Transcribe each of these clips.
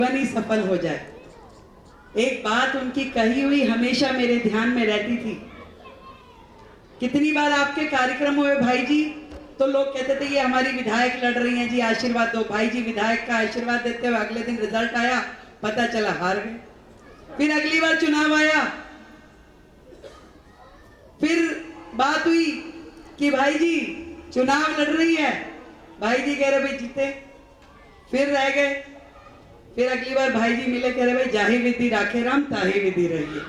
जीवन ही सफल हो जाए। एक बात उनकी कही हुई हमेशा मेरे ध्यान में रहती थी। कितनी बार आपके कार्यक्रम हुए भाई जी, तो लोग कहते थे ये हमारी विधायक लड़ रही हैं जी, आशीर्वाद दो। भाई जी विधायक का आशीर्वाद देते हुए अगले दिन रिजल्ट आया, पता चला हार गए। फिर अगली बार चुनाव आया, फिर बात हुई कि भाई जी चुनाव लड़ रही है, भाई जी कह रहे भाई जीते, फिर रह गए। फिर अगली बार भाई जी मिले, कह रहे भाई जाहि विधि राखे राम ताहि विधि रहिए।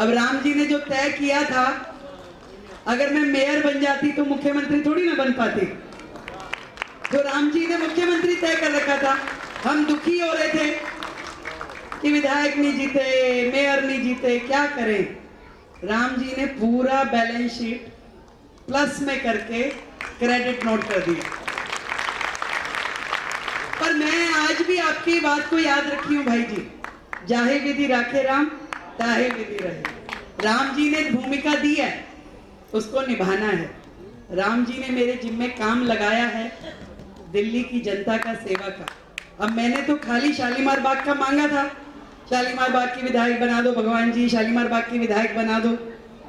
अब राम जी ने जो तय किया था, अगर मैं मेयर बन जाती तो मुख्यमंत्री थोड़ी ना बन पाती। तो राम जी ने मुख्यमंत्री तय कर रखा था। हम दुखी हो रहे थे कि विधायक नहीं जीते, मेयर नहीं जीते, क्या करें। राम जी ने पूरा बैलेंस शीट प्लस में करके क्रेडिट नोट कर दिया। पर मैं आज भी आपकी बात को याद रखी हूं भाई जी, जाहे विधि राखे राम ताहे विधि रहे। राम जी ने भूमिका दी है, उसको निभाना है। राम जी ने मेरे जिम्मे काम लगाया है दिल्ली की जनता का सेवा का। अब मैंने तो खाली शालीमार बाग का मांगा था, शालीमार बाग की विधायक बना दो भगवान जी, शालीमार बाग की विधायक बना दो।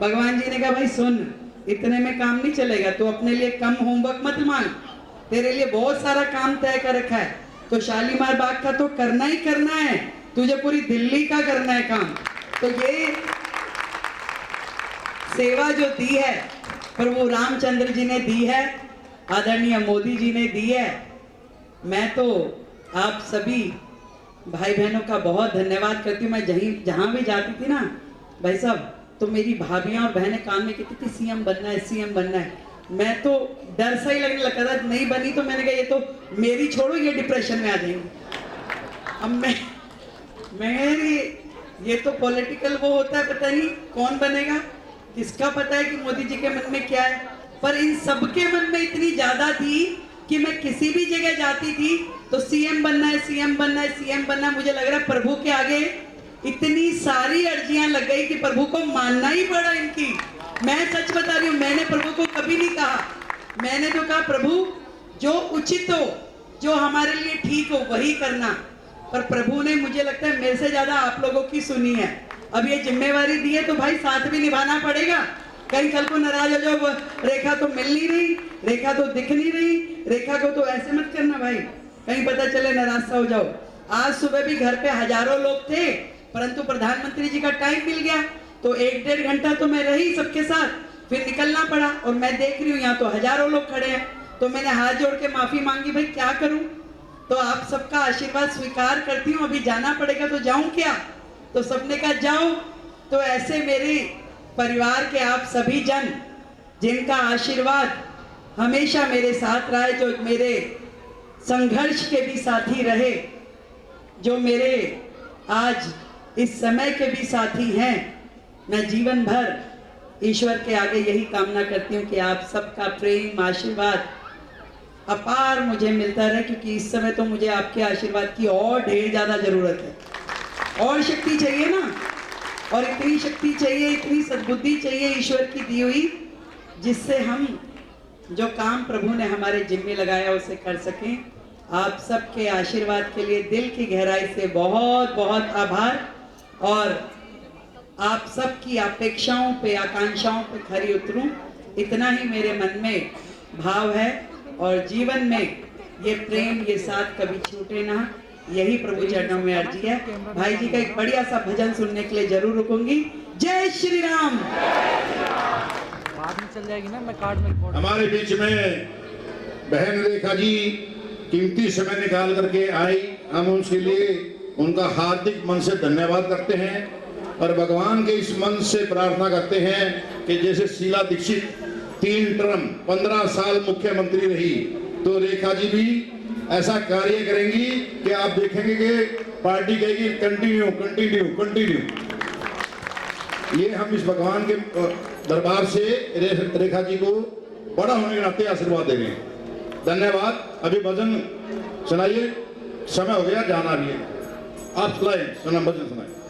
भगवान जी ने कहा भाई सुन, इतने में काम नहीं चलेगा, तो अपने लिए कम होमवर्क मत मांग, तेरे लिए बहुत सारा काम तय कर रखा है। तो शालीमार बाग का तो करना ही करना है, तुझे पूरी दिल्ली का करना है काम। तो ये सेवा जो दी है प्रभु रामचंद्र जी ने दी है, आदरणीय मोदी जी ने दी है। मैं तो आप सभी भाई बहनों का बहुत धन्यवाद करती हूँ। मैं जहां भी जाती थी ना भाई साहब, तो मेरी भाभियां और बहनें कान में कहती थी सीएम बनना है, सीएम बनना है। मैं तो डर सा ही लगने लगा था, नहीं बनी तो मैंने कहा ये तो मेरी छोड़ो, ये डिप्रेशन में आ जाएंगे। अब ये तो पॉलिटिकल वो होता है, पता नहीं कौन बनेगा, किसका पता है कि मोदी जी के मन में क्या है। पर इन सबके मन में इतनी ज्यादा थी कि मैं किसी भी जगह जाती थी तो सीएम बनना है, सीएम बनना है, सीएम बनना है। मुझे लग रहा है प्रभु के आगे इतनी सारी अर्जियां लग गई कि प्रभु को मानना ही पड़ा इनकी। मैं सच बता रही हूँ, मैंने प्रभु को कभी नहीं कहा, मैंने तो कहा प्रभु जो उचित हो, जो हमारे लिए ठीक हो वही करना। पर प्रभु ने मुझे लगता है मेरे से ज्यादा आप लोगों की सुनी है। अब ये जिम्मेवारी दी है तो भाई साथ भी निभाना पड़ेगा। कहीं कल को नाराज हो जाओ, रेखा तो मिल नहीं रही, रेखा तो दिख नहीं रही, रेखा को तो ऐसे मत करना भाई, कहीं पता चले नाराज सा हो जाओ। आज सुबह भी घर पे हजारों लोग थे, परंतु प्रधानमंत्री जी का टाइम मिल गया तो 1-1.5 घंटा तो मैं रही सबके साथ, फिर निकलना पड़ा। और मैं देख रही हूँ यहाँ तो हजारों लोग खड़े हैं, तो मैंने हाथ जोड़ के माफी मांगी, भाई क्या करूं। तो आप सबका आशीर्वाद स्वीकार करती हूँ, अभी जाना पड़ेगा तो जाऊं क्या। तो सबने कहा जाओ। तो ऐसे मेरे परिवार के आप सभी जन जिनका आशीर्वाद हमेशा मेरे साथ रहा है, जो मेरे संघर्ष के भी साथी रहे, जो मेरे आज इस समय के भी साथी हैं, मैं जीवन भर ईश्वर के आगे यही कामना करती हूँ कि आप सबका प्रेम आशीर्वाद अपार मुझे मिलता रहे, क्योंकि इस समय तो मुझे आपके आशीर्वाद की और ढेर ज्यादा जरूरत है। और शक्ति चाहिए ना, और इतनी शक्ति चाहिए, इतनी सद्बुद्धि चाहिए ईश्वर की दी हुई, जिससे हम जो काम प्रभु ने हमारे जिम्मे लगाया उसे कर सकें। आप सबके आशीर्वाद के लिए दिल की गहराई से बहुत बहुत आभार। और आप सबकी अपेक्षाओं पे आकांक्षाओं पे खरी उतरूं, इतना ही मेरे मन में भाव है। और जीवन में ये प्रेम, ये साथ कभी छूटे ना, यही प्रभु चरणों में अर्जी है। भाई जी का एक बढ़िया सा भजन सुनने के लिए जरूर रुकूंगी। जय श्री राम। बाद में चल जाएगी ना, मैं कार्ड में। हमारे बीच में बहन रेखा जी कीमती समय निकाल करके आई, हम उसके लिए उनका हार्दिक मन से धन्यवाद करते हैं। और भगवान के इस मन से प्रार्थना करते हैं कि जैसे शीला दीक्षित 3 टर्म 15 साल मुख्यमंत्री रही, तो रेखा जी भी ऐसा कार्य करेंगी कि आप देखेंगे कि पार्टी कहेगी कंटिन्यू कंटिन्यू कंटिन्यू। ये हम इस भगवान के दरबार से रेखा जी को बड़ा होने के नाते आशीर्वाद दे रहे हैं। धन्यवाद। अभी भजन सुनाइए, समय हो गया, जाना भी है। आप सुनाइए, सुना भजन सुनाइए।